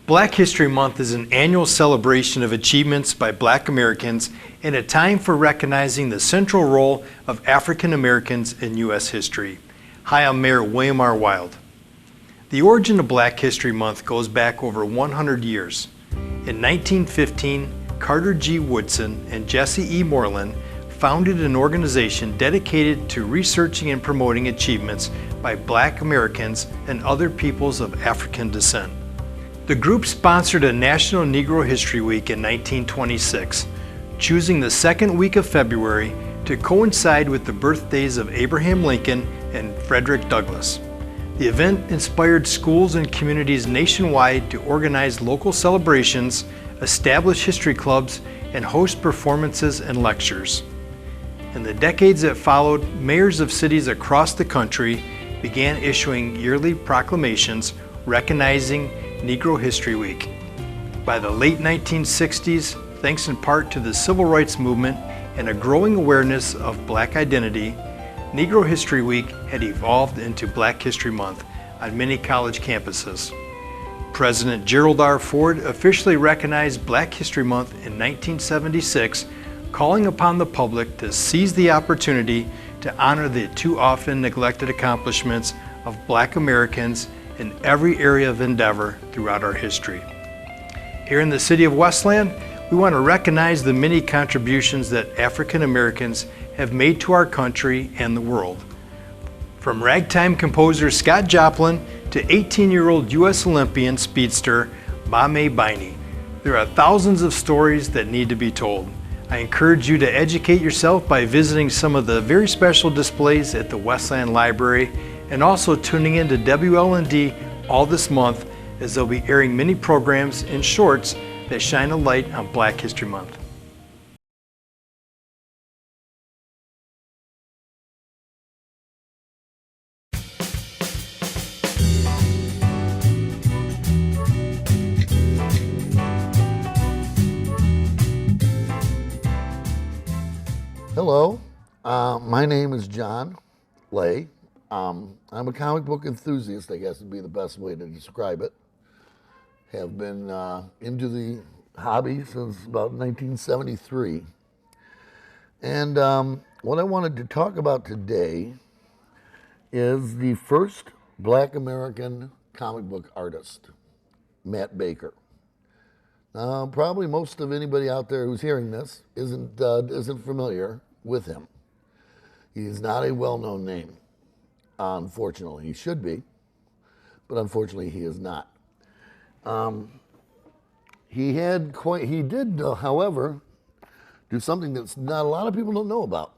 Black History Month is an annual celebration of achievements by Black Americans and a time for recognizing the central role of African Americans in U.S. history. Hi, I'm Mayor William R. Wild. The origin of Black History Month goes back over 100 years. In 1915, Carter G. Woodson and Jesse E. Moreland founded an organization dedicated to researching and promoting achievements by Black Americans and other peoples of African descent. The group sponsored a National Negro History Week in 1926, choosing the second week of February to coincide with the birthdays of Abraham Lincoln and Frederick Douglass. The event inspired schools and communities nationwide to organize local celebrations, establish history clubs, and host performances and lectures. In the decades that followed, mayors of cities across the country began issuing yearly proclamations recognizing Negro History Week. By the late 1960s, thanks in part to the Civil Rights Movement and a growing awareness of Black identity, Negro History Week had evolved into Black History Month on many college campuses. President Gerald R. Ford officially recognized Black History Month in 1976, calling upon the public to seize the opportunity to honor the too often neglected accomplishments of Black Americans in every area of endeavor throughout our history. Here in the city of Westland, we want to recognize the many contributions that African Americans have made to our country and the world. From ragtime composer Scott Joplin to 18-year-old U.S. Olympian speedster Mame Biney, there are thousands of stories that need to be told. I encourage you to educate yourself by visiting some of the very special displays at the Westland Library and also tuning in to WLND all this month, as they'll be airing many programs and shorts that shine a light on Black History Month. Hello, my name is John Lay. I'm a comic book enthusiast, I guess would be the best way to describe it. Have been into the hobby since about 1973. And what I wanted to talk about today is the first Black American comic book artist, Matt Baker. Now, probably most of anybody out there who's hearing this isn't familiar with him. He's not a well-known name. Unfortunately, he should be, but unfortunately he is not. He did, however, do something that not a lot of people don't know about.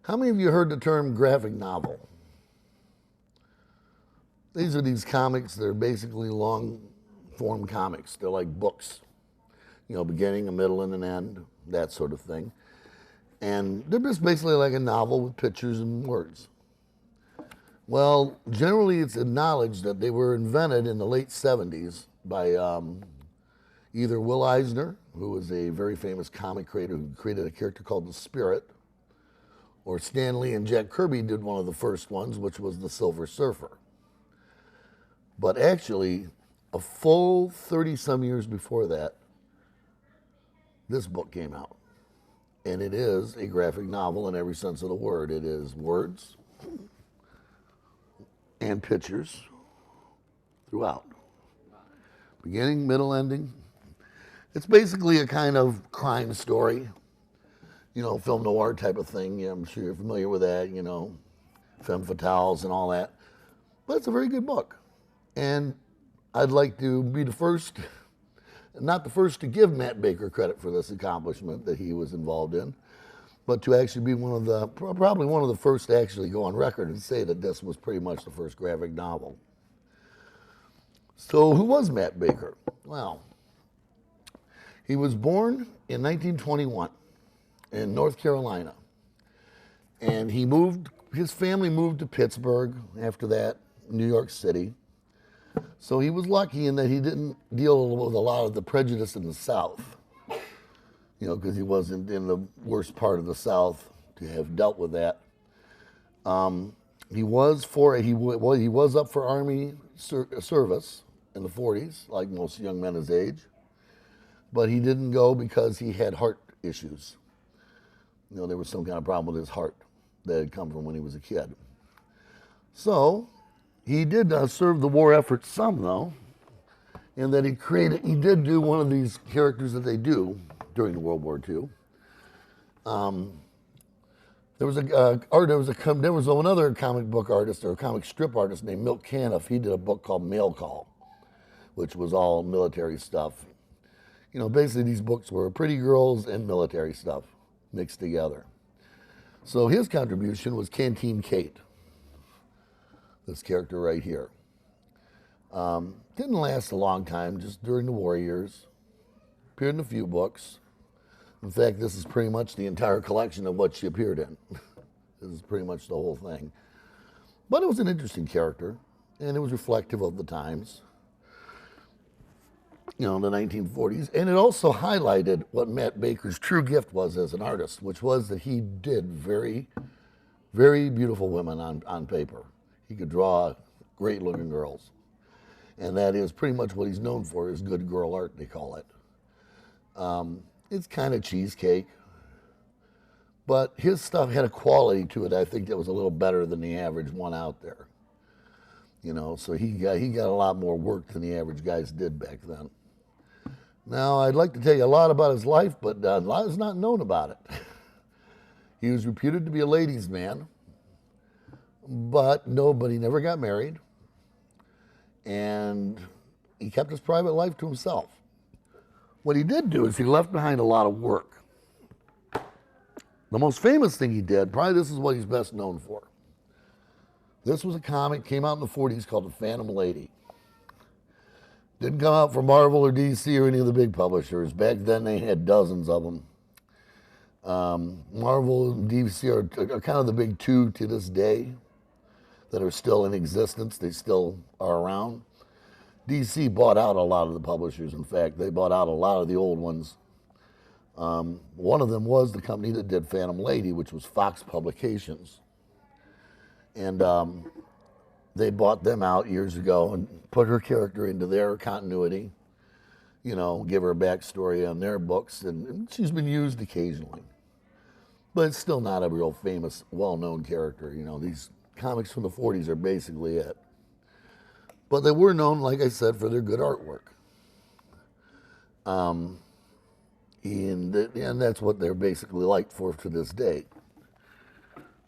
How many of you heard the term graphic novel? These are these comics that are basically long-form comics. They're like books, you know, beginning, a middle, and an end, that sort of thing. And they're just basically like a novel with pictures and words. Well, generally it's acknowledged that they were invented in the late 70s by either Will Eisner, who was a very famous comic creator who created a character called the Spirit, or Stan Lee and Jack Kirby did one of the first ones, which was the Silver Surfer. But actually, a full 30-some years before that, this book came out. And it is a graphic novel in every sense of the word. It is words and pictures throughout. Beginning, middle, ending. It's basically a kind of crime story, you know, film noir type of thing. Yeah, I'm sure you're familiar with that, you know, femme fatales and all that. But it's a very good book. And I'd like to be the first, not the first to give Matt Baker credit for this accomplishment that he was involved in, but to actually be probably one of the first to actually go on record and say that this was pretty much the first graphic novel. So who was Matt Baker? Well, he was born in 1921 in North Carolina. And his family moved to Pittsburgh, after that, New York City. So he was lucky in that he didn't deal with a lot of the prejudice in the South, you know, because he wasn't in the worst part of the South to have dealt with that. He was up for Army service, in the 40s, like most young men his age. But he didn't go because he had heart issues. You know, there was some kind of problem with his heart that had come from when he was a kid. So he did serve the war effort some, though, in that he did do one of these characters that they do during World War II. There was another comic book artist or comic strip artist named Milt Caniff. He did a book called Mail Call, which was all military stuff. You know, basically these books were pretty girls and military stuff mixed together. So his contribution was Canteen Kate, this character right here. Didn't last a long time, just during the war years. Appeared in a few books. In fact, this is pretty much the entire collection of what she appeared in. This is pretty much the whole thing. But it was an interesting character, and it was reflective of the times, you know, the 1940s. And it also highlighted what Matt Baker's true gift was as an artist, which was that he did very, very beautiful women on paper. He could draw great looking girls. And that is pretty much what he's known for, is good girl art, they call it. It's kind of cheesecake, but his stuff had a quality to it, I think, that was a little better than the average one out there. You know, so he got a lot more work than the average guys did back then. Now, I'd like to tell you a lot about his life, but a lot is not known about it. He was reputed to be a ladies' man, but he never got married, and he kept his private life to himself. What he did do is he left behind a lot of work. The most famous thing he did, probably this is what he's best known for. This was a comic, came out in the 40s, called The Phantom Lady. Didn't come out for Marvel or DC or any of the big publishers. Back then they had dozens of them. Marvel and DC are kind of the big two to this day that are still in existence. They still are around. DC bought out a lot of the publishers. In fact, they bought out a lot of the old ones. One of them was the company that did Phantom Lady, which was Fox Publications. And they bought them out years ago and put her character into their continuity, you know, give her a backstory on their books, and she's been used occasionally. But it's still not a real famous, well-known character. You know, these comics from the 40s are basically it. But they were known, like I said, for their good artwork. And that's what they're basically liked for to this day.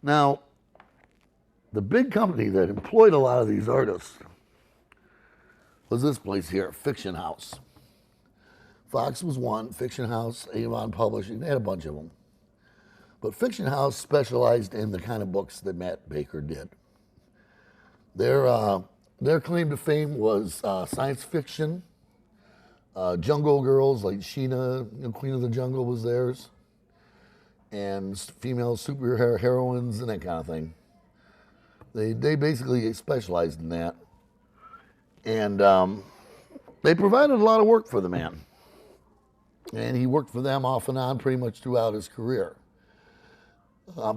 Now, the big company that employed a lot of these artists was this place here, Fiction House. Fox was one, Fiction House, Avon Publishing, they had a bunch of them. But Fiction House specialized in the kind of books that Matt Baker did. Their claim to fame was science fiction, jungle girls like Sheena, you know, Queen of the Jungle was theirs, and female superhero heroines and that kind of thing. They basically specialized in that. And they provided a lot of work for the man. And he worked for them off and on pretty much throughout his career.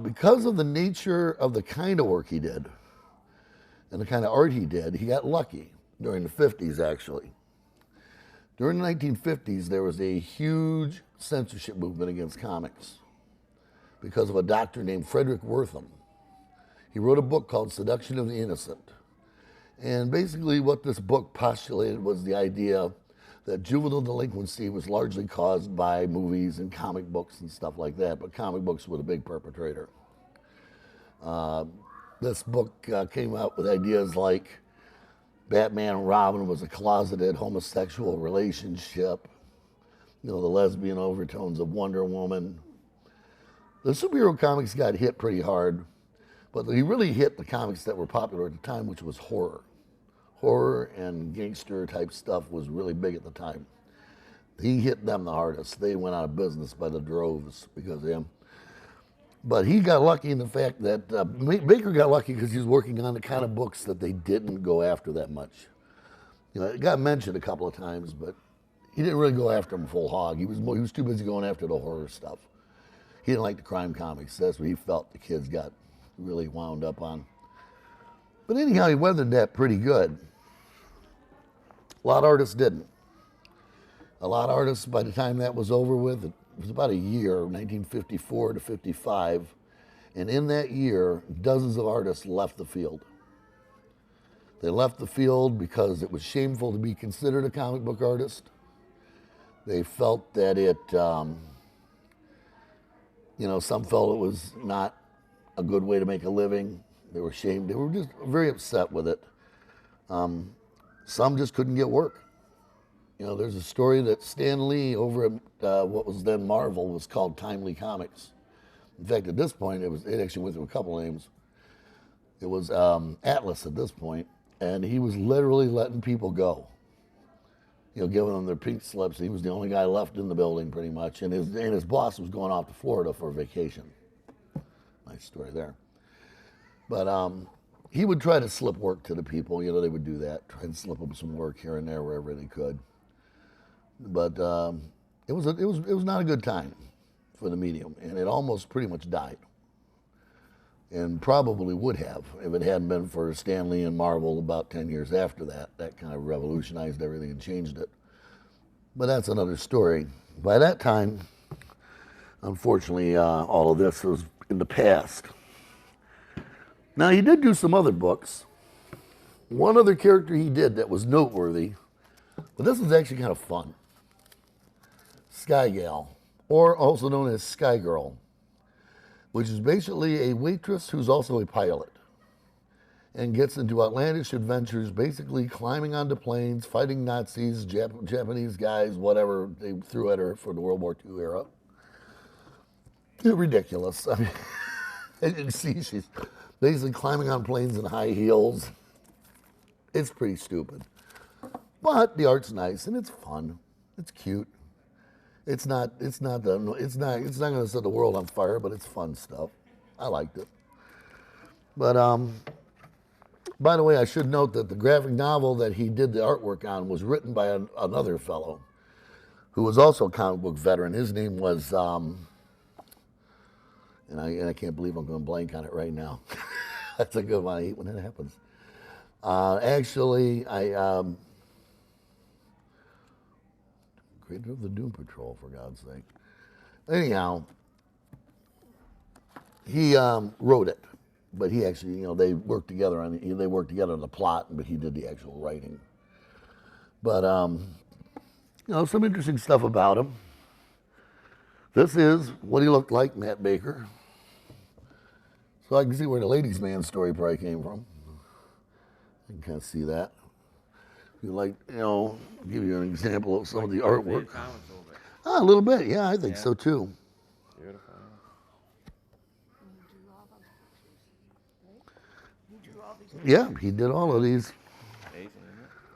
Because of the nature of the kind of work he did, and the kind of art he did, he got lucky during the 50s, actually. During the 1950s, there was a huge censorship movement against comics because of a doctor named Frederick Wortham. He wrote a book called Seduction of the Innocent. And basically what this book postulated was the idea that juvenile delinquency was largely caused by movies and comic books and stuff like that, but comic books were the big perpetrator. This book came out with ideas like Batman and Robin was a closeted homosexual relationship, you know, the lesbian overtones of Wonder Woman. The superhero comics got hit pretty hard, but he really hit the comics that were popular at the time, which was horror. Horror and gangster type stuff was really big at the time. He hit them the hardest. They went out of business by the droves because of him. But he got lucky in the fact that Baker got lucky because he was working on the kind of books that they didn't go after that much. You know, it got mentioned a couple of times, but he didn't really go after them full hog. He was too busy going after the horror stuff. He didn't like the crime comics. That's what he felt the kids got really wound up on. But anyhow, he weathered that pretty good. A lot of artists didn't. A lot of artists, by the time that was over with, it was about a year, 1954 to 55, and in that year, dozens of artists left the field. They left the field because it was shameful to be considered a comic book artist. They felt that it, some felt it was not a good way to make a living. They were ashamed. They were just very upset with it. Some just couldn't get work. There's a story that Stan Lee over at what was then Marvel was called Timely Comics. In fact, at this point, it actually went through a couple names. It was Atlas at this point, and he was literally letting people go. Giving them their pink slips. He was the only guy left in the building, pretty much, and his boss was going off to Florida for a vacation. Nice story there. But he would try to slip work to the people. They would do that, try and slip them some work here and there wherever they could. But it was not a good time for the medium, and it almost pretty much died. And probably would have if it hadn't been for Stan Lee and Marvel about 10 years after that. That kind of revolutionized everything and changed it. But that's another story. By that time, unfortunately, all of this was in the past. Now, he did do some other books. One other character he did that was noteworthy, but this was actually kind of fun. Sky Gal, or also known as Sky Girl, which is basically a waitress who's also a pilot and gets into outlandish adventures, basically climbing onto planes, fighting Nazis, Japanese guys, whatever they threw at her for the World War II era. Ridiculous. I mean, as you can see, she's basically climbing on planes in high heels. It's pretty stupid. But the art's nice and it's fun. It's cute. It's not going to set the world on fire, but it's fun stuff. I liked it. But by the way, I should note that the graphic novel that he did the artwork on was written by another fellow who was also a comic book veteran. His name was, and I can't believe I'm going to blank on it right now. That's a good one. I hate when that happens. Creator of the Doom Patrol, for God's sake. Anyhow, he wrote it, but he actually, they worked together on the plot, but he did the actual writing. But some interesting stuff about him. This is what he looked like, Matt Baker. So I can see where the ladies' man story probably came from. You can kind of see that. You give you an example of some of the artwork. A little bit, yeah, I think so too. Beautiful. Yeah, he did all of these.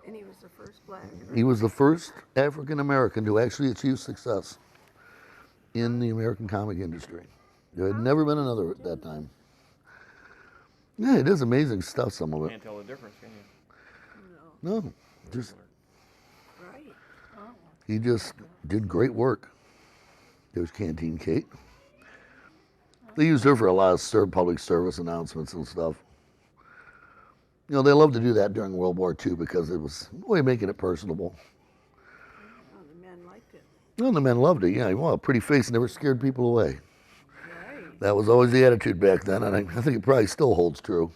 And he was the first black. He was the first African American to actually achieve success in the American comic industry. There had never been another at that time. Yeah, it is amazing stuff, some of it. Can't tell the difference, can you? No, just Right. he just did great work. There's Canteen Kate. They used her for a lot of public service announcements and stuff. They loved to do that during World War II because it was a way of making it personable. Oh, the men liked it. Well, the men loved it, yeah. Well, a pretty face never scared people away. Right. That was always the attitude back then, and I think it probably still holds true.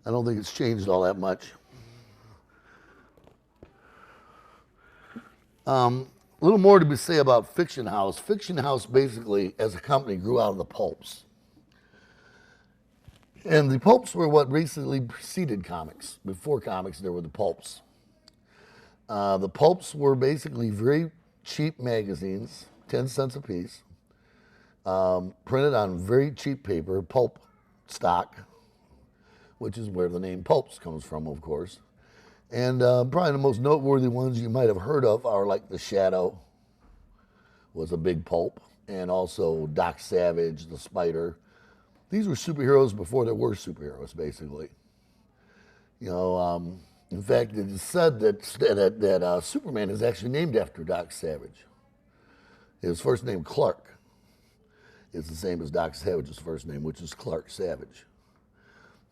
I don't think it's changed all that much. A little more to say about Fiction House. Fiction House basically, as a company, grew out of the pulps. And the pulps were what recently preceded comics. Before comics, there were the pulps. The pulps were basically very cheap magazines, 10 cents a piece, printed on very cheap paper, pulp stock, which is where the name pulps comes from, of course. And probably the most noteworthy ones you might have heard of are like The Shadow was a big pulp, and also Doc Savage, the Spider. These were superheroes before there were superheroes, basically. In fact, it is said that Superman is actually named after Doc Savage. His first name, Clark, is the same as Doc Savage's first name, which is Clark Savage.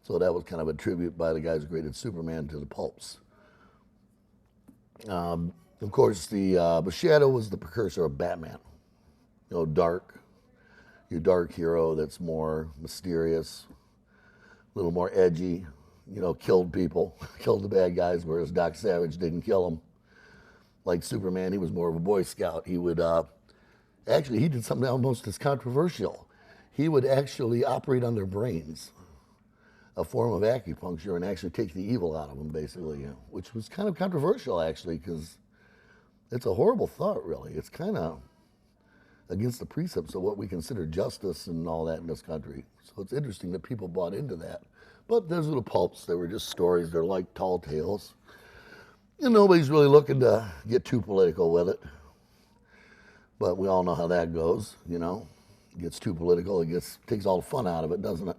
So that was kind of a tribute by the guys who created Superman to the pulps. Of course, the Shadow was the precursor of Batman. You know, dark, your dark hero that's more mysterious, a little more edgy, you know, killed people, killed the bad guys, whereas Doc Savage didn't kill them. Like Superman, he was more of a Boy Scout. He would, actually, he did something almost as controversial. He would actually operate on their brains, a form of acupuncture, and actually take the evil out of them, basically, you know, which was kind of controversial, actually, because it's a horrible thought, really. It's kind of against the precepts of what we consider justice and all that in this country. So it's interesting that people bought into that. But those were the pulps. They were just stories. They're like tall tales. And nobody's really looking to get too political with it. But we all know how that goes, you know. It gets too political, takes all the fun out of it, doesn't it?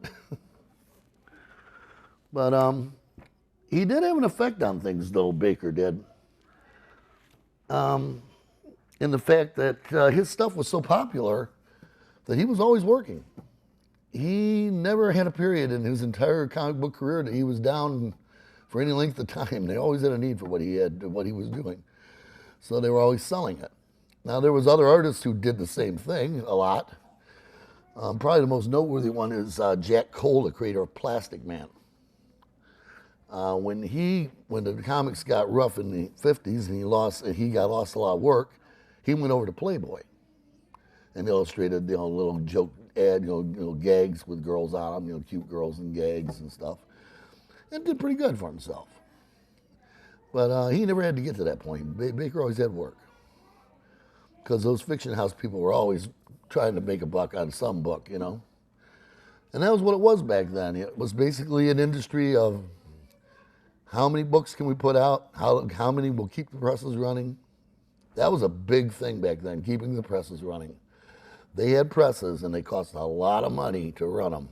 But he did have an effect on things, though, Baker did. In the fact that his stuff was so popular that he was always working. He never had a period in his entire comic book career that he was down for any length of time. They always had a need for what he was doing. So they were always selling it. Now, there was other artists who did the same thing a lot. Probably the most noteworthy one is Jack Cole, the creator of Plastic Man. When the comics got rough in the 50s and he got lost a lot of work, he went over to Playboy and illustrated, you know, little joke ad, you know, gags with girls on them, you know, cute girls and gags and stuff, and did pretty good for himself. But he never had to get to that point. Baker always had work, because those fiction house people were always trying to make a buck on some book, you know. And that was what it was back then. It was basically an industry of how many books can we put out, how many will keep the presses running. That was a big thing back then, keeping the presses running. They had presses, and they cost a lot of money to run them.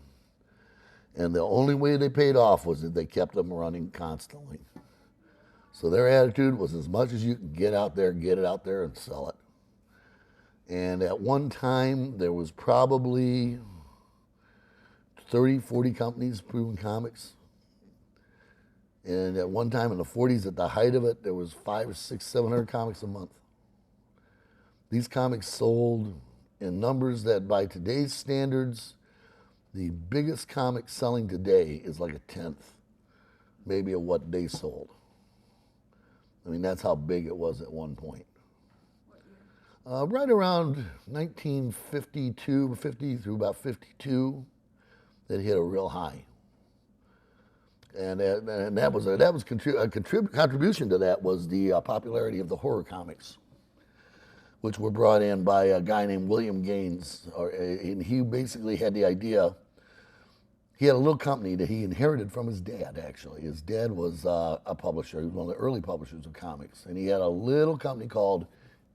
And the only way they paid off was that they kept them running constantly. So their attitude was, as much as you can get out there, get it out there and sell it. And at one time, there was probably 30, 40 companies doing comics. And at one time in the 40s, at the height of it, there was 500, 600, 700 comics a month. These comics sold in numbers that, by today's standards, the biggest comic selling today is like a tenth, maybe, of what they sold. I mean, that's how big it was at one point. Right around 1952, 50 through about 52, that hit a real high. And that was a contribution to that was the popularity of the horror comics, which were brought in by a guy named William Gaines. And he basically had the idea. He had a little company that he inherited from his dad, actually. His dad was a publisher. He was one of the early publishers of comics. And he had a little company called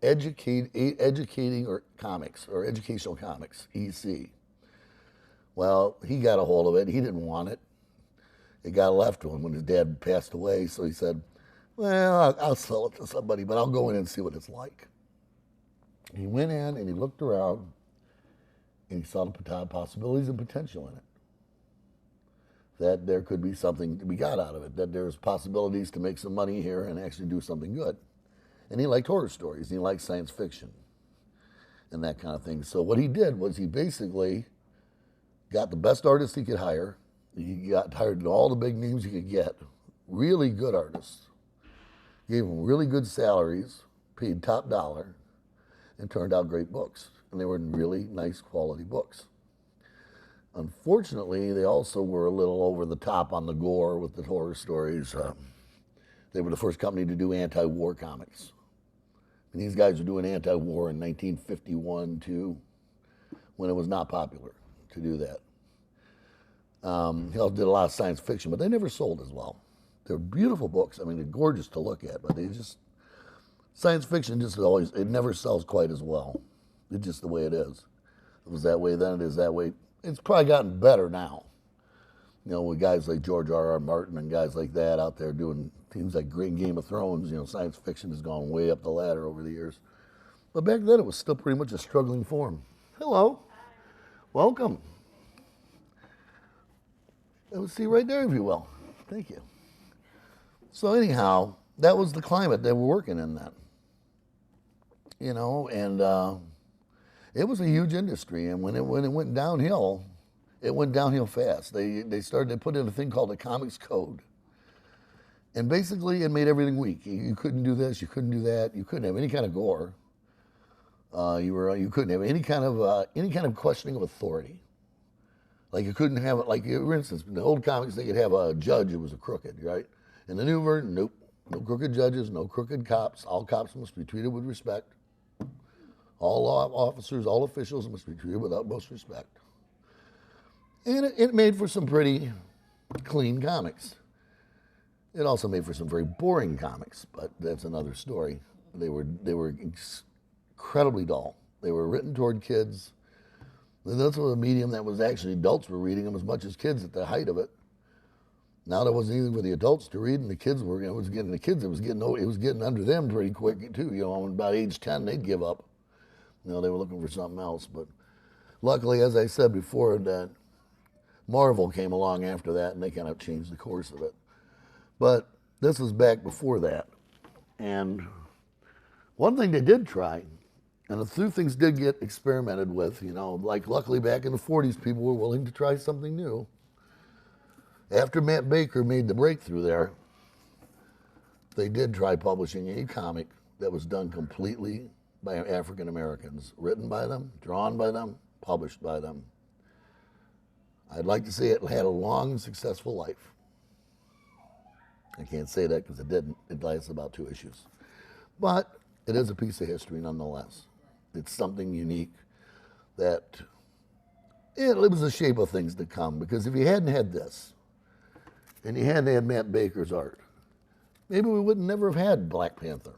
Educating or Comics, or Educational Comics, EC. Well, he got a hold of it. He didn't want it. It got left to him when his dad passed away. So he said, well, I'll sell it to somebody, but I'll go in and see what it's like. He went in and he looked around and he saw the possibilities and potential in it. That there could be something to be got out of it, that there's possibilities to make some money here and actually do something good. And he liked horror stories, and he liked science fiction and that kind of thing. So what he did was he basically got the best artists he could hire. He hired all the big names he could get, really good artists, gave them really good salaries, paid top dollar, and turned out great books. And they were really nice quality books. Unfortunately, they also were a little over the top on the gore with the horror stories. They were the first company to do anti-war comics. And these guys were doing anti-war in 1951 too, when it was not popular to do that. He also did a lot of science fiction, but they never sold as well. They're beautiful books. I mean, they're gorgeous to look at, but science fiction it never sells quite as well. It's just the way it is. It was that way then, it is that way. It's probably gotten better now. You know, with guys like George R.R. Martin and guys like that out there doing things like Game of Thrones, you know, science fiction has gone way up the ladder over the years. But back then it was still pretty much a struggling form. Hello. Welcome. Let's see right there, if you will. Thank you. So anyhow, that was the climate they were working in then. You know, and it was a huge industry. And when it went downhill, it went downhill fast. They put in a thing called the Comics Code. And basically, it made everything weak. You couldn't do this, you couldn't do that, you couldn't have any kind of gore. You couldn't have any kind of questioning of authority. Like you couldn't have it. Like for instance, in the old comics, they could have a judge who was a crooked, right? In the new version, nope, no crooked judges, no crooked cops. All cops must be treated with respect. All law officers, all officials must be treated with utmost respect. And it made for some pretty clean comics. It also made for some very boring comics, but that's another story. They were incredibly dull. They were written toward kids. And that's a medium that was actually adults were reading them as much as kids at the height of it. Now there wasn't anything for the adults to read, and the kids were. It was getting under them pretty quick too. You know, about age 10, they'd give up. You know, they were looking for something else. But luckily, as I said before, that Marvel came along after that, and they kind of changed the course of it. But this was back before that. And one thing they did try, and a few things did get experimented with, you know, like luckily back in the 40s, people were willing to try something new. After Matt Baker made the breakthrough there, they did try publishing a comic that was done completely by African Americans, written by them, drawn by them, published by them. I'd like to say it had a long and successful life. I can't say that because it didn't. It lasted about 2 issues. But it is a piece of history nonetheless. It's something unique that it was the shape of things to come, because if you hadn't had this, and you hadn't had Matt Baker's art, maybe we would never have had Black Panther.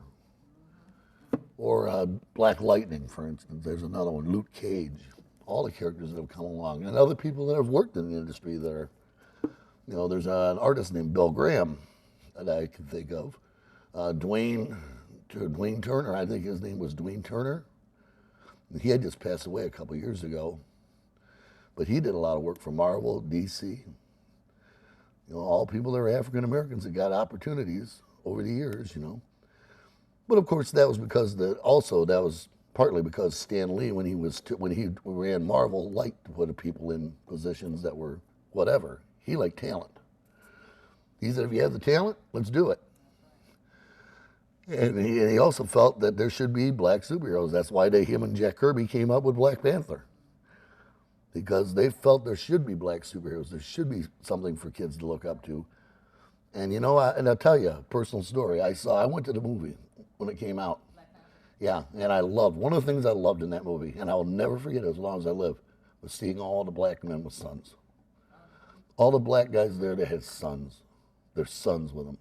Or Black Lightning, for instance. There's another one, Luke Cage. All the characters that have come along, and other people that have worked in the industry that are, you know, there's an artist named Bill Graham that I can think of. Dwayne Turner, I think his name was Dwayne Turner. He had just passed away a couple years ago, but he did a lot of work for Marvel, DC. You know, all people that are African Americans that got opportunities over the years, you know. But of course, that was because that was partly because Stan Lee, when he ran Marvel, liked to put people in positions that were whatever. He liked talent. He said, if you have the talent, let's do it. And he also felt that there should be black superheroes. That's why him and Jack Kirby came up with Black Panther. Because they felt there should be black superheroes. There should be something for kids to look up to. And you know, and I'll tell you a personal story. I went to the movie when it came out. Yeah, and one of the things I loved in that movie, and I'll never forget it as long as I live, was seeing all the black men with sons. All the black guys there that had sons. Their sons with them.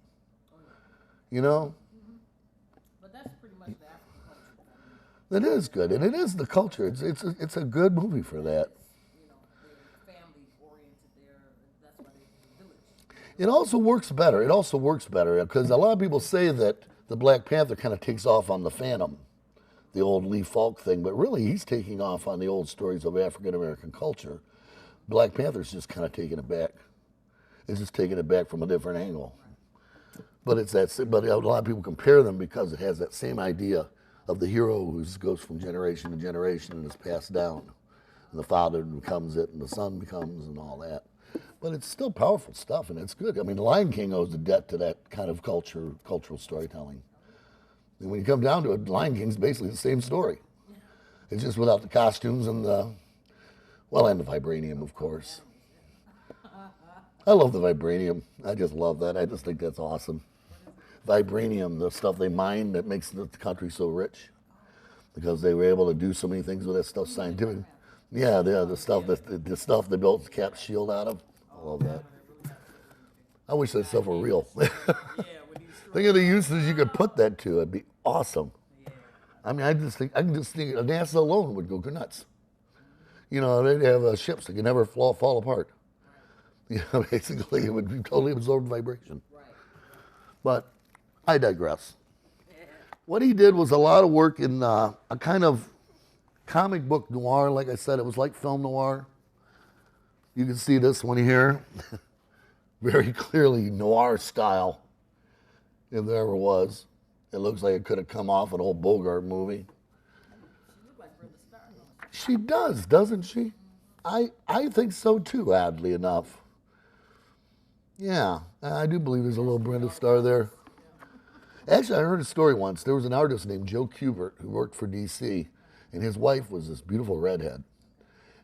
You know? But that's pretty much the African culture. It is good, and it is the culture. It's a good movie for that. You know, they're family oriented there. That's why they village. It also works better because a lot of people say that the Black Panther kind of takes off on the Phantom, the old Lee Falk thing, but really he's taking off on the old stories of African American culture. Black Panther's just kind of taking it back. It's just taking it back from a different angle. But but a lot of people compare them because it has that same idea of the hero who goes from generation to generation and is passed down. And the father becomes it, and the son becomes, and all that. But it's still powerful stuff, and it's good. I mean, The Lion King owes a debt to that kind of cultural storytelling. And when you come down to it, The Lion King's basically the same story. It's just without the costumes and the vibranium, of course. I love the vibranium. I just love that. I just think that's awesome. Vibranium, the stuff they mine that makes the country so rich, because they were able to do so many things with that stuff scientific. Yeah, the stuff they built the Cap shield out of. I love that. I wish that stuff were real. Think of the uses you could put that to. It'd be awesome. I mean, I can just think NASA alone would go nuts. You know, they'd have ships that could never fall apart. You know, basically, it would totally absorb vibration. But I digress. What he did was a lot of work in a kind of comic book noir. Like I said, it was like film noir. You can see this one here. Very clearly noir style. if there ever was. It looks like it could have come off an old Bogart movie. She looked like Brenda Starr, don't She does, doesn't she? I think so too, oddly enough. Yeah, I do believe there's a little Brenda Starr there. Actually, I heard a story once. There was an artist named Joe Kubert who worked for DC, and his wife was this beautiful redhead.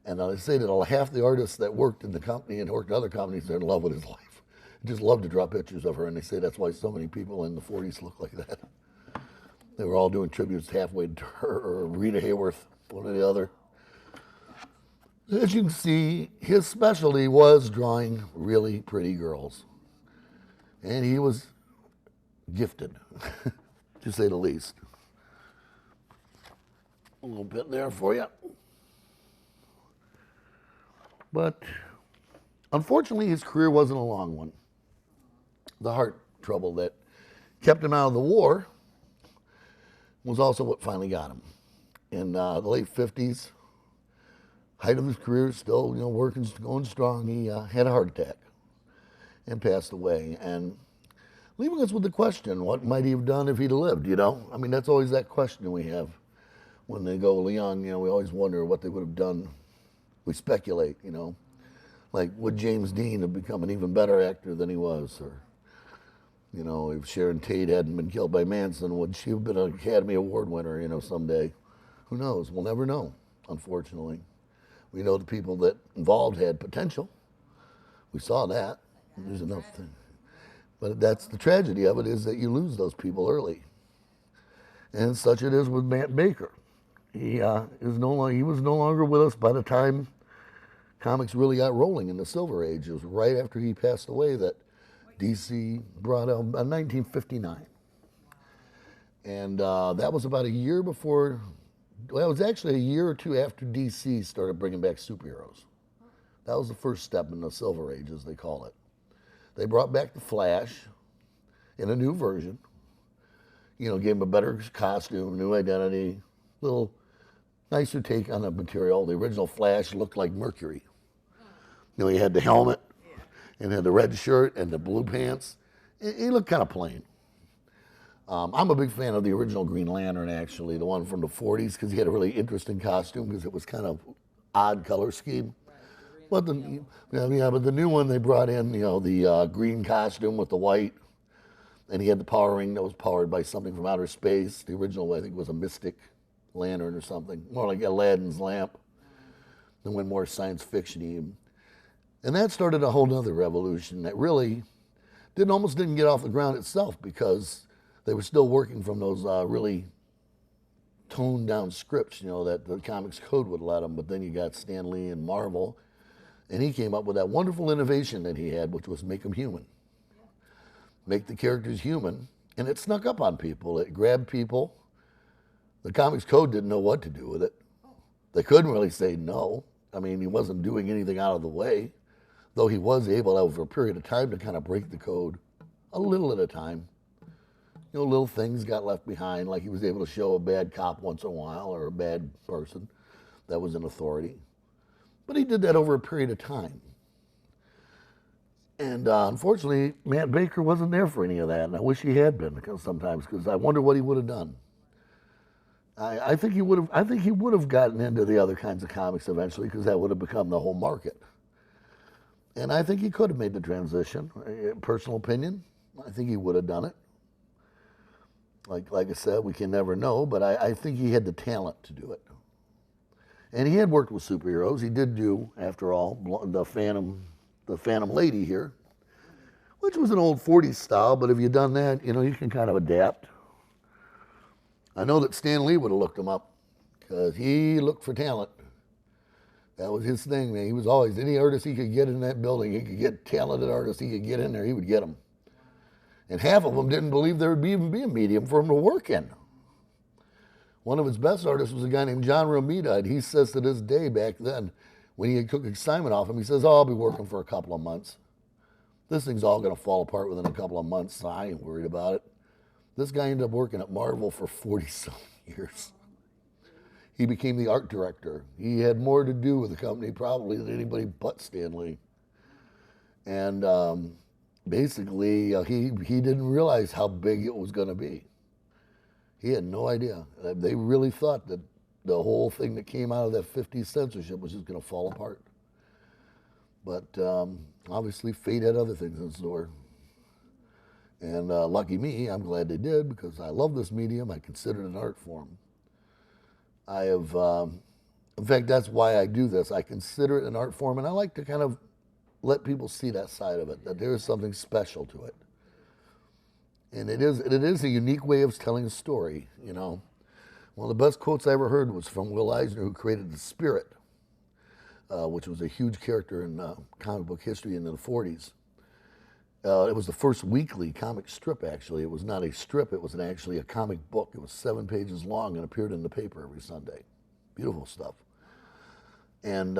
And they say that half the artists that worked in the company and worked in other companies are in love with his wife. Just love to draw pictures of her, and they say that's why so many people in the 40s look like that. They were all doing tributes halfway to her or Rita Hayworth, one or the other. As you can see, his specialty was drawing really pretty girls. And he was gifted, to say the least. A little bit there for you. But unfortunately, his career wasn't a long one. The heart trouble that kept him out of the war was also what finally got him. In the late 50s, height of his career, still working, going strong, he had a heart attack and passed away. And leaving us with the question, what might he have done if he'd lived, I mean, that's always that question we have when they go young, we always wonder what they would have done. We speculate, like would James Dean have become an even better actor than he was? Or, if Sharon Tate hadn't been killed by Manson, would she have been an Academy Award winner, someday? Who knows? We'll never know, unfortunately. We know the people that involved had potential. We saw that. There's enough thing. But that's the tragedy of it, is that you lose those people early. And such it is with Matt Baker. He was no longer with us by the time comics really got rolling in the Silver Age. It was right after he passed away that DC brought out 1959. And that was about a year before, well, it was actually a year or two after DC started bringing back superheroes. That was the first step in the Silver Age, as they call it. They brought back the Flash in a new version. Gave him a better costume, new identity, little nicer take on the material. The original Flash looked like Mercury. He had the helmet and had the red shirt and the blue pants. He looked kind of plain. I'm a big fan of the original Green Lantern, actually, the one from the 40s, because he had a really interesting costume because it was kind of odd color scheme. But the new one they brought in, the green costume with the white, and he had the power ring that was powered by something from outer space. The original, I think, was a mystic lantern or something, more like Aladdin's lamp. Then went more science fiction-y. And that started a whole other revolution that really almost didn't get off the ground itself, because they were still working from those really toned down scripts, that the Comics Code would let them. But then you got Stan Lee and Marvel, and he came up with that wonderful innovation that he had, which was make them human. Make the characters human, and it snuck up on people. It grabbed people. The Comics Code didn't know what to do with it. They couldn't really say no. I mean, he wasn't doing anything out of the way, though he was able, over a period of time, to kind of break the code a little at a time. Little things got left behind, like he was able to show a bad cop once in a while, or a bad person that was in authority. But he did that over a period of time. And unfortunately, Matt Baker wasn't there for any of that, and I wish he had been, because I wonder what he would have done. I think he would have gotten into the other kinds of comics eventually, because that would have become the whole market. And I think he could have made the transition. Personal opinion, I think he would have done it. Like I said, we can never know, but I think he had the talent to do it. And he had worked with superheroes. He did do, after all, the Phantom Lady here, which was an old 40s style, but if you've done that, you can kind of adapt. I know that Stan Lee would have looked him up, because he looked for talent. That was his thing, man. He was always, any artist he could get in that building, he could get talented artists he could get in there, he would get them. And half of them didn't believe there would even be a medium for him to work in. One of his best artists was a guy named John Romita, and he says to this day, back then, when he had took assignment off him, he says, I'll be working for a couple of months. This thing's all going to fall apart within a couple of months, so I ain't worried about it. This guy ended up working at Marvel for 40-some years. He became the art director. He had more to do with the company probably than anybody but Stan Lee. And basically he didn't realize how big it was going to be. He had no idea. They really thought that the whole thing that came out of that 50s censorship was just going to fall apart. But obviously fate had other things in store. And lucky me, I'm glad they did, because I love this medium. I consider it an art form. I have, in fact, that's why I do this. I consider it an art form, and I like to kind of let people see that side of it, that there is something special to it. And it is a unique way of telling a story, you know. One of the best quotes I ever heard was from Will Eisner, who created the Spirit, which was a huge character in comic book history in the 40s. It was the first weekly comic strip, actually. It was not a strip, it was actually a comic book. It was 7 pages long and appeared in the paper every Sunday. Beautiful stuff. And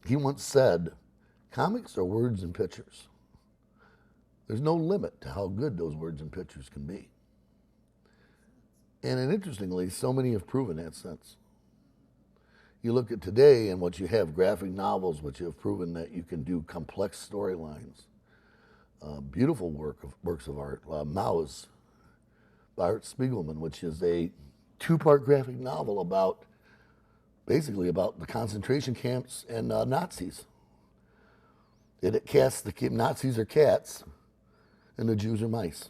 he once said, comics are words and pictures. There's no limit to how good those words and pictures can be. And interestingly, so many have proven that since. You look at today and what you have, graphic novels, which have proven that you can do complex storylines. Beautiful works of art. Maus by Art Spiegelman, which is a 2-part graphic novel about, basically about the concentration camps and Nazis. It casts the Nazis are cats and the Jews are mice.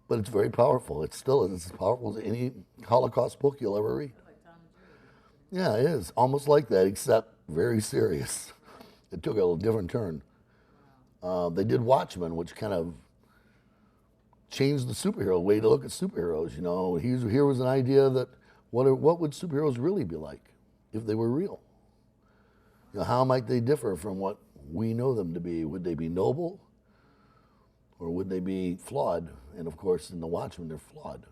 But it's very powerful. It's still as powerful as any Holocaust book you'll ever read. Yeah, it is. Almost like that, except very serious. It took a different turn. They did Watchmen, which kind of changed the superhero way to look at superheroes. You know, here was an idea that what would superheroes really be like if they were real? You know, how might they differ from what we know them to be? Would they be noble, or would they be flawed? And of course, in the Watchmen, they're flawed.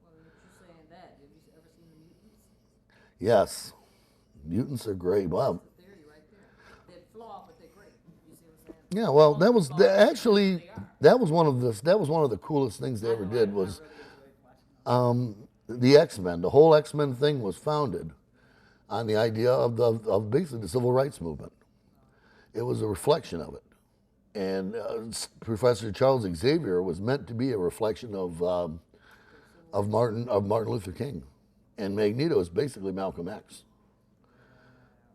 Well, you're saying that. Have you ever seen the mutants? Yes, mutants are great. Wow. That's the theory right there. They're flawed, but they're great. You see what I'm saying? Yeah, well, that was one of the coolest things they ever did was the X-Men. The whole X-Men thing was founded on the idea of basically the civil rights movement. It was a reflection of it. And Professor Charles Xavier was meant to be a reflection of Martin Luther King. And Magneto is basically Malcolm X.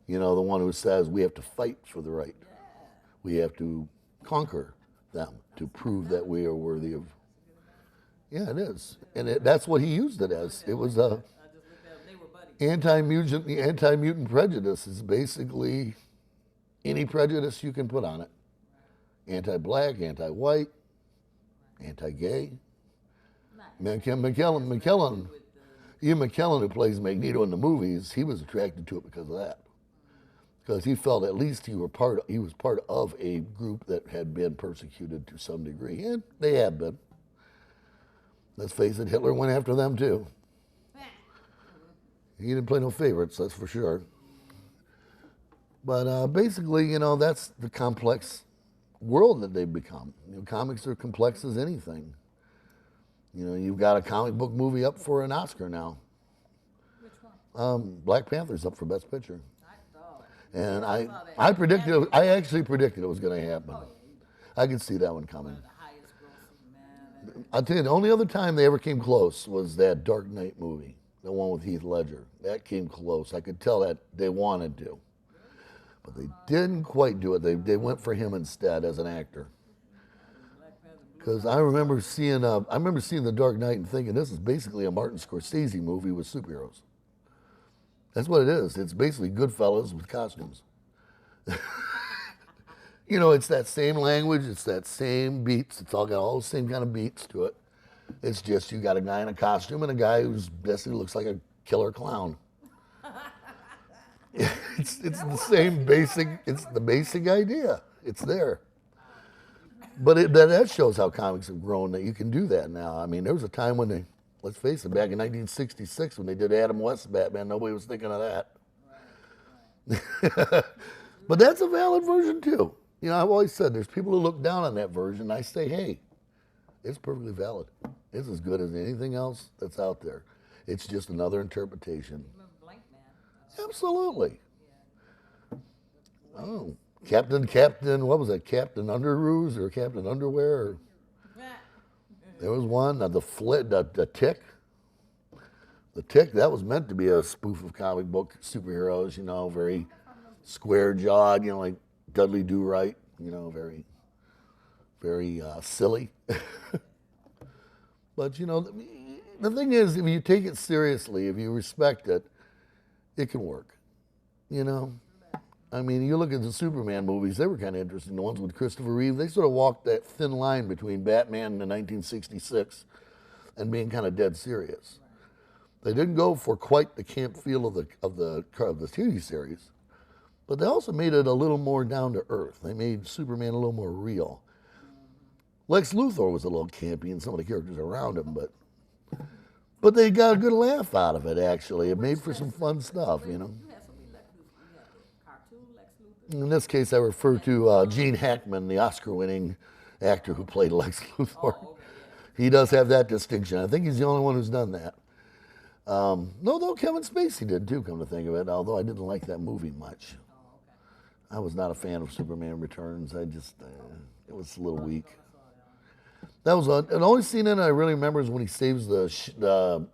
You know, the one who says we have to fight for the right. We have to conquer them to prove that we are worthy of. Yeah, it is. And that's what he used it as. It was a anti-mutant prejudice is basically any prejudice you can put on it. Anti-black, anti-white, anti-gay. Ian McKellen, who plays Magneto in the movies, he was attracted to it because of that. Because he felt at least he was part of a group that had been persecuted to some degree, and they have been. Let's face it, Hitler went after them too. He didn't play no favorites, that's for sure. But basically, you know, that's the complex world that they've become. You know, comics are complex as anything. You know, you've got a comic book movie up for an Oscar now. Which one? Black Panther's up for Best Picture. I saw it. And I actually predicted it was going to happen. I could see that one coming. One of the highest grossing, man. I'll tell you, the only other time they ever came close was that Dark Knight movie, the one with Heath Ledger. That came close. I could tell that they wanted to. But they didn't quite do it. They went for him instead as an actor. Because I remember seeing The Dark Knight and thinking this is basically a Martin Scorsese movie with superheroes. That's what it is. It's basically Goodfellas with costumes. You know, it's that same language, it's that same beats, it's all got all the same kind of beats to it. It's just you got a guy in a costume and a guy who's basically looks like a killer clown. It's the same basic, it's the basic idea. It's there. But that shows how comics have grown, that you can do that now. I mean, there was a time when they, let's face it, back in 1966 when they did Adam West's Batman, nobody was thinking of that. But that's a valid version too. You know, I've always said there's people who look down on that version. I say, hey, it's perfectly valid. It's as good as anything else that's out there. It's just another interpretation. Remember Blank Man? Absolutely. Oh, Captain, what was that? Captain Underoos or Captain Underwear? Or, there was one. The Tick. The Tick, that was meant to be a spoof of comic book superheroes, you know, very square jawed, you know, like Dudley Do-Right, you know, very, very silly. But, you know, the thing is, if you take it seriously, if you respect it, it can work, you know? I mean, you look at the Superman movies, they were kind of interesting. The ones with Christopher Reeve, they sort of walked that thin line between Batman in 1966 and being kind of dead serious. They didn't go for quite the camp feel of the TV series, but they also made it a little more down to earth. They made Superman a little more real. Lex Luthor was a little campy and some of the characters around him, but they got a good laugh out of it, actually. It made for some fun stuff, you know. You had so many Lex Luthor. You had the cartoon Lex Luthor. In this case, I refer to Gene Hackman, the Oscar-winning actor who played Lex Luthor. Oh, okay, He does have that distinction. I think he's the only one who's done that. No, though Kevin Spacey did too, come to think of it, although I didn't like that movie much. Oh, okay. I was not a fan of Superman Returns. I just, it was a little weak. That was the only scene in it I really remember is when he saves the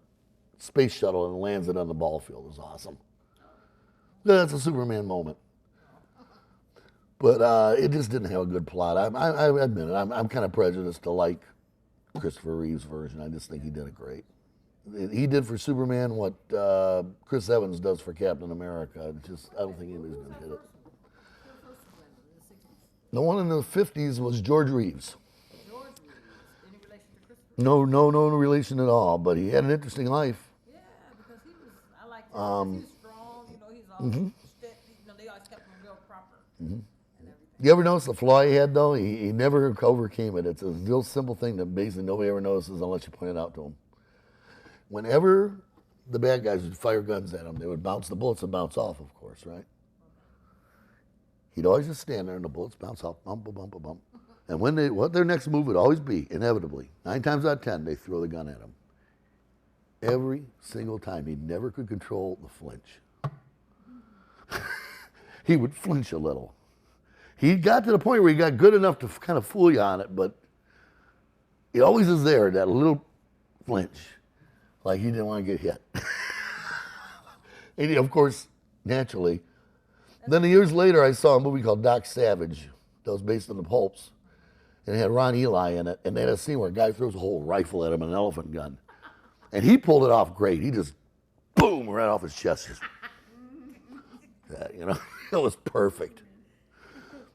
space shuttle and lands it on the ball field. It was awesome. That's a Superman moment. But it just didn't have a good plot. I admit it. I'm kind of prejudiced to like Christopher Reeve's version. I just think he did it great. He did for Superman what Chris Evans does for Captain America. I don't think anybody's going to hit it. The one in the 50s was George Reeves. George Reeves. Any relation to Christopher? No relation at all, but he had an interesting life. Yeah, because he was, I like that. Because he was strong, you know, he's all steady. You know, they always kept him real proper. And everything. You ever notice the flaw he had, though? He never overcame it. It's a real simple thing that basically nobody ever notices unless you point it out to him. Whenever the bad guys would fire guns at him, they would bounce, the bullets would bounce off, of course, right? He'd always just stand there and the bullets bounce off, bump, bump, bump, bump. And what their next move would always be, inevitably, 9 times out of 10, they throw the gun at him. Every single time. He never could control the flinch. He would flinch a little. He got to the point where he got good enough to kind of fool you on it, but it always is there, that little flinch. Like he didn't want to get hit. And of course, naturally. Then years later, I saw a movie called Doc Savage that was based on the pulps. And it had Ron Eli in it. And they had a scene where a guy throws a whole rifle at him, an elephant gun. And he pulled it off great. He just, boom, right off his chest. Just, you know, it was perfect.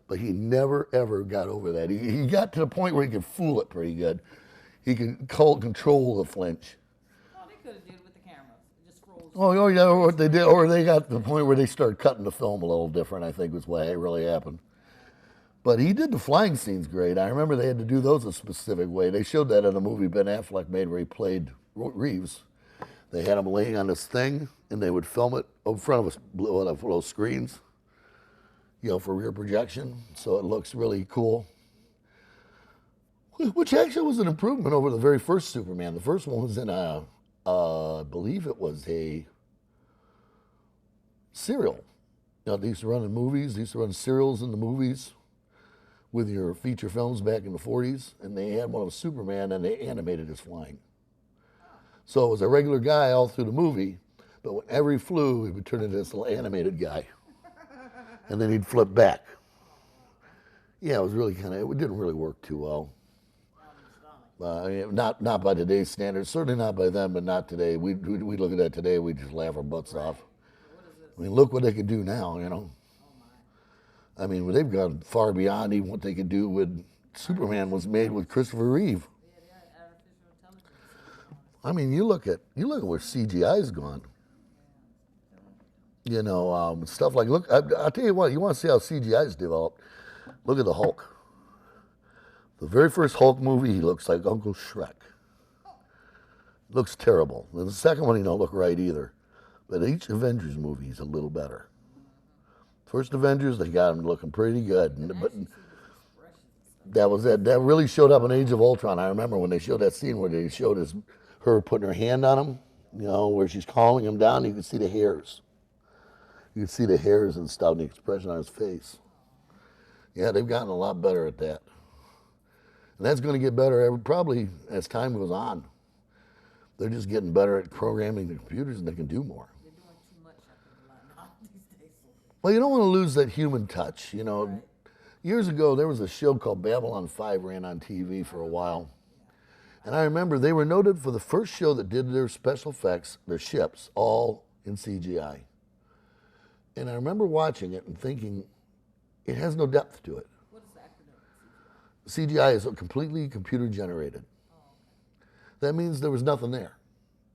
But he never, ever got over that. He got to the point where he could fool it pretty good. He could control the flinch. Oh, they could have did it with the cameras. It just froze. Oh yeah, or what they did, or they got to the point where they started cutting the film a little different. I think was what really happened. But he did the flying scenes great. I remember they had to do those a specific way. They showed that in a movie Ben Affleck made where he played Reeves. They had him laying on this thing, and they would film it in front of one of those screens, you know, for rear projection, so it looks really cool. Which actually was an improvement over the very first Superman. The first one was in I believe it was a serial. You know, they used to run in movies. They used to run serials in the movies with your feature films back in the 40s. And they had one of Superman, and they animated his flying. So it was a regular guy all through the movie, but whenever he flew, he would turn into this little animated guy. And then he'd flip back. Yeah, it was really it didn't really work too well. I mean, not by today's standards, certainly not by them, but not today. We look at that today, we just laugh our butts off. I mean, look what they can do now, you know. I mean, they've gone far beyond even what they could do with Superman was made with Christopher Reeve. I mean, you look at where CGI's gone. You know, stuff like, look, I'll tell you what, you want to see how CGI's developed. Look at the Hulk. The very first Hulk movie, he looks like Uncle Shrek. Looks terrible. And the second one, he don't look right either. But each Avengers movie is a little better. First Avengers, they got him looking pretty good. But that was it. That really showed up in Age of Ultron. I remember when they showed that scene where they showed her putting her hand on him, you know, where she's calling him down. You could see the hairs. You could see the hairs and stuff, and the expression on his face. Yeah, they've gotten a lot better at that. And that's going to get better probably as time goes on. They're just getting better at programming the computers, and they can do more. They're doing too much, I think, a lot now these days. Well, you don't want to lose that human touch. You know, years ago there was a show called Babylon 5 ran on TV for a while. And I remember they were noted for the first show that did their special effects, their ships, all in CGI. And I remember watching it and thinking, it has no depth to it. What is the acronym? CGI is completely computer generated. That means there was nothing there.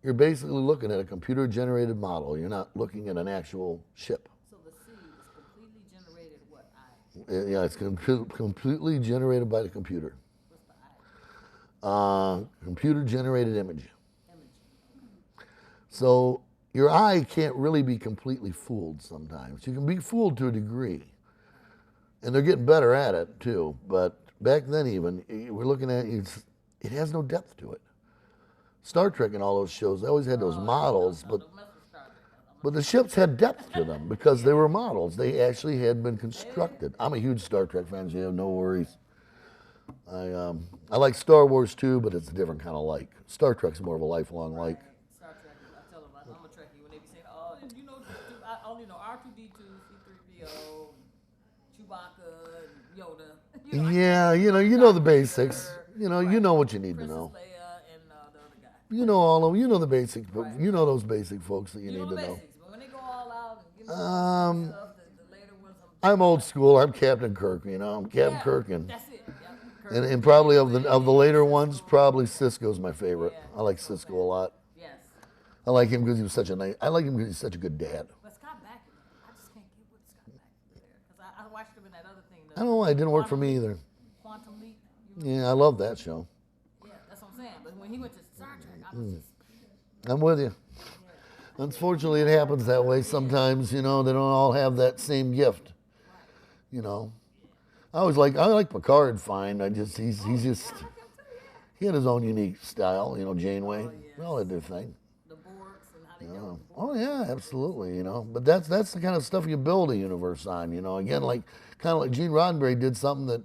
You're basically looking at a computer generated model. You're not looking at an actual ship. So the C is completely generated what I? Yeah, it's completely generated by the computer. What's the I? Computer generated image. Image. So your eye can't really be completely fooled sometimes. You can be fooled to a degree. And they're getting better at it too. But back then even, we're looking at it has no depth to it. Star Trek and all those shows, they always had those models, but the ships had depth to them because they were models. They actually had been constructed. I'm a huge Star Trek fan, so you have no worries. I like Star Wars too, but it's a different kind of like. Star Trek's more of a lifelong like. Star Trek, I tell them, I'm a Trekkie when they be saying, oh, you know, I only know R2D2, C3PO, Chewbacca, and Yoda. Yeah, you know the basics. You know what you need to know. Princess Leia and the other guy. You know the basics, but you know those basic folks that you You need know to the know. basics, but when they go all out and give me stuff, the later ones, I'm old school. I'm Captain Kirk. I'm Captain Kirk, and that's it. Yeah, Kirk. and probably of the later ones, probably Cisco's my favorite. I like Cisco a lot. Yes. I like him because he was such a nice. I like him because he's such a good dad. But Scott Bakula, I just can't get with Scott Bakula there because I watched him in that other thing. I don't know why it didn't work for me either. Quantum Leap. Yeah, I love that show. Yeah, that's what I'm saying. But when he went to Star Trek, I was just. I'm with you. Unfortunately, it happens that way sometimes. They don't all have that same gift. I like Picard fine. He had his own unique style. Janeway, all that their thing. The Borgs and how they dealt with the Oh yeah, absolutely. But that's the kind of stuff you build a universe on. Again, kind of like Gene Roddenberry did something that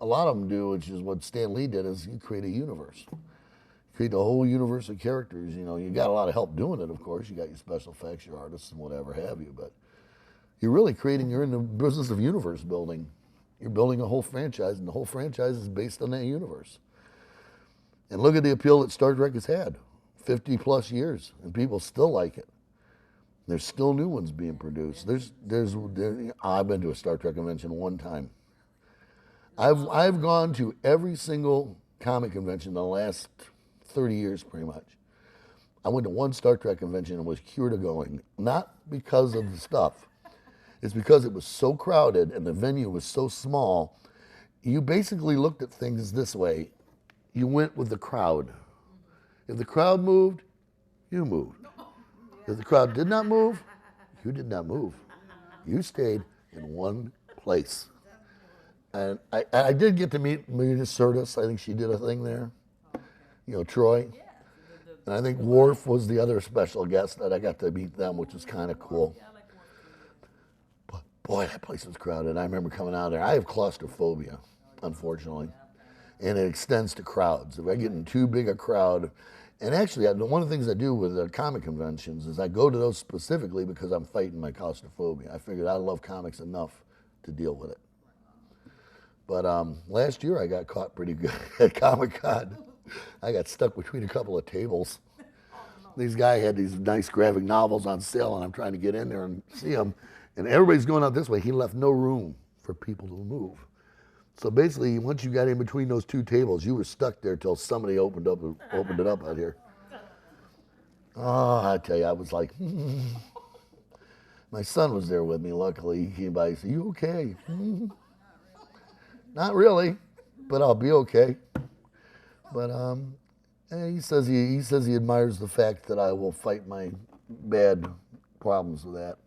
a lot of them do, which is what Stan Lee did, is you create a universe. Create a whole universe of characters. You got a lot of help doing it, of course. You got your special effects, your artists, and whatever have you. But you're really you're in the business of universe building. You're building a whole franchise, and the whole franchise is based on that universe. And look at the appeal that Star Trek has had, 50 plus years, and people still like it. There's still new ones being produced. I've been to a Star Trek convention one time. I've gone to every single comic convention in the last 30 years, pretty much. I went to one Star Trek convention and was cured of going, not because of the stuff. It's because it was so crowded and the venue was so small. You basically looked at things this way. You went with the crowd. If the crowd moved, you moved. If the crowd did not move, you did not move. You stayed in one place. And I did get to meet Marina Sirtis. I think she did a thing there. Troy. And I think Worf was the other special guest that I got to meet them, which was kind of cool. But boy, that place was crowded. I remember coming out of there. I have claustrophobia, unfortunately. And it extends to crowds. If I get in too big a crowd, and actually, one of the things I do with comic conventions is I go to those specifically because I'm fighting my claustrophobia. I figured I love comics enough to deal with it. But last year I got caught pretty good at Comic-Con. I got stuck between a couple of tables. These guy had these nice graphic novels on sale, and I'm trying to get in there and see them. And everybody's going out this way. He left no room for people to move. So basically, once you got in between those two tables, you were stuck there till somebody opened it up out here. Oh, I tell you, I was like, My son was there with me. Luckily, he came by and said, "You okay?" Not really, but I'll be okay. But he says he admires the fact that I will fight my bad problems with that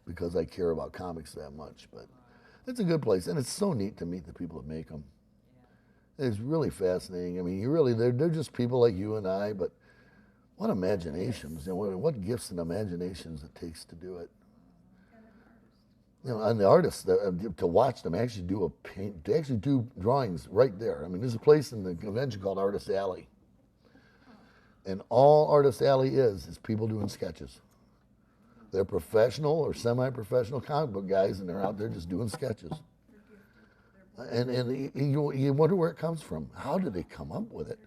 because I care about comics that much. But it's a good place, and it's so neat to meet the people that make them. It's really fascinating. I mean, they're just people like you and I, but what imaginations and what gifts and imaginations it takes to do it. You know, and the artists to watch them actually do a paint, they actually do drawings right there. I mean, there's a place in the convention called Artist Alley, and all Artist Alley is people doing sketches. They're professional or semi-professional comic book guys, and they're out there just doing sketches. And you wonder where it comes from. How did they come up with it?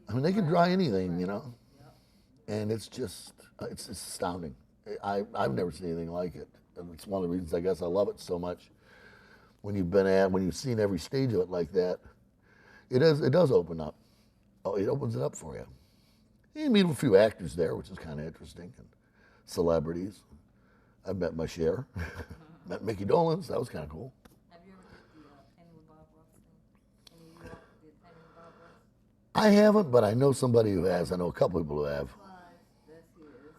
I mean, they can draw anything, you know, and it's just it's astounding. I've never seen anything like it. And it's one of the reasons I guess I love it so much. When you've seen every stage of it like that, it does open up. Oh, it opens it up for you. You meet a few actors there, which is kind of interesting, and celebrities. I've met my share. Met Mickey Dolenz. That was kind of cool. Have you ever did the Painting with Bob Ross thing? In New York, did Painting with Bob Ross? I haven't, but I know somebody who has. I know a couple people who have. That's his.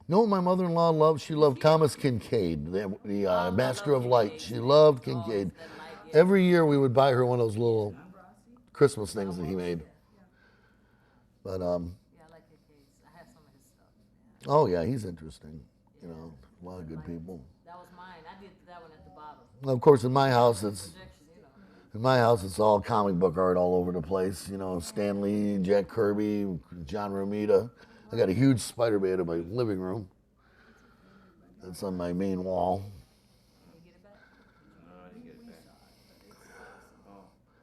You know what my mother-in-law loved? She loved Thomas Kincaid, the Master of Light. She loved Kincaid. Every year we would buy her one of those little Christmas things that he made. But Yeah, I like Kincaid. I have some of his stuff. oh yeah, he's interesting. You know, a lot of good people. That was mine. I did that one at the bottom. Of course, in my house, it's Projection, you know. in my house it's all comic book art all over the place. You know, Stan Lee, Jack Kirby, John Romita. I got a huge spider bait in my living room. That's on my main wall. Can you get it back? I didn't get it back.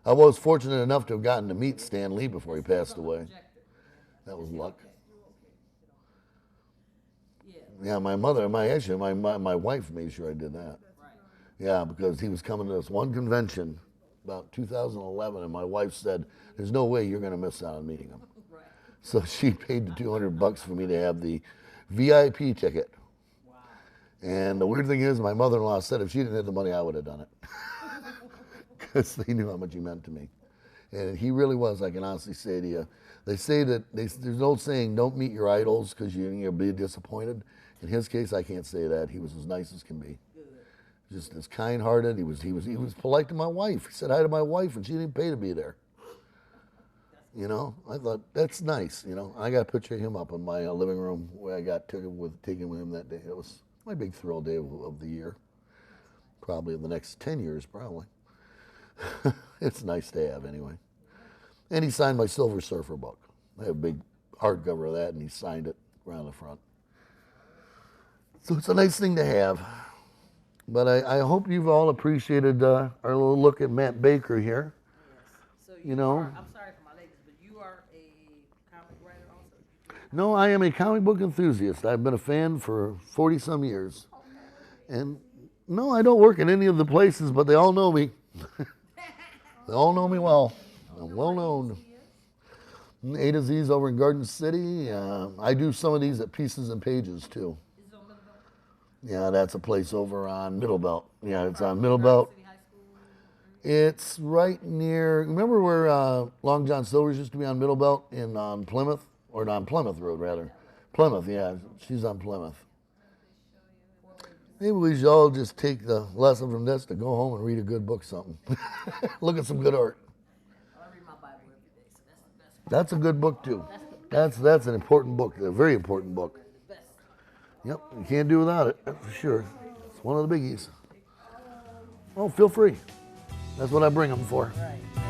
I was fortunate enough to have gotten to meet Stan Lee before he passed away. Projector. That was luck. Yeah, Yeah, my wife made sure I did that. right. Yeah, because he was coming to this one convention about 2011, and my wife said, "There's no way you're going to miss out on meeting him." Right. So she paid the $200 for me to have the VIP ticket. Wow. And the weird thing is, my mother-in-law said if she didn't have the money, I would have done it. Because they knew how much he meant to me. And he really was, I can honestly say to you. They say that there's an old saying, don't meet your idols because you'll be disappointed. In his case, I can't say that. He was as nice as can be. Good. Just as kind-hearted. He was polite to my wife. He said hi to my wife, and she didn't pay to be there. You know, I thought, that's nice, you know. I got a picture of him up in my living room where I got taken with him that day. It was my big thrill day of the year. Probably in the next 10 years, probably. It's nice to have anyway. And he signed my Silver Surfer book. I have a big hardcover of that, and he signed it around the front. So it's a nice thing to have. But I hope you've all appreciated our little look at Matt Baker here. So You know. I'm sorry for my ladies, but you are a comic writer also? No, I am a comic book enthusiast. I've been a fan for 40-some years. And no, I don't work in any of the places, but they all know me. They all know me well. I'm well known. A to Z's over in Garden City. I do some of these at Pieces and Pages too. Is it on Middle Belt? Yeah, that's a place over on Middle Belt. Yeah, it's on Middle Belt. City High School? It's right near, remember where Long John Silver's used to be on Middle Belt on Plymouth? Or on Plymouth Road, rather. Plymouth, yeah, she's on Plymouth. Maybe we should all just take the lesson from this to go home and read a good book, something. Look at some good art. I read my Bible every day, so that's the best. That's a good book too. That's an important book, a very important book. The best. Yep, you can't do without it, that's for sure. It's one of the biggies. Oh, feel free. That's what I bring them for. Right.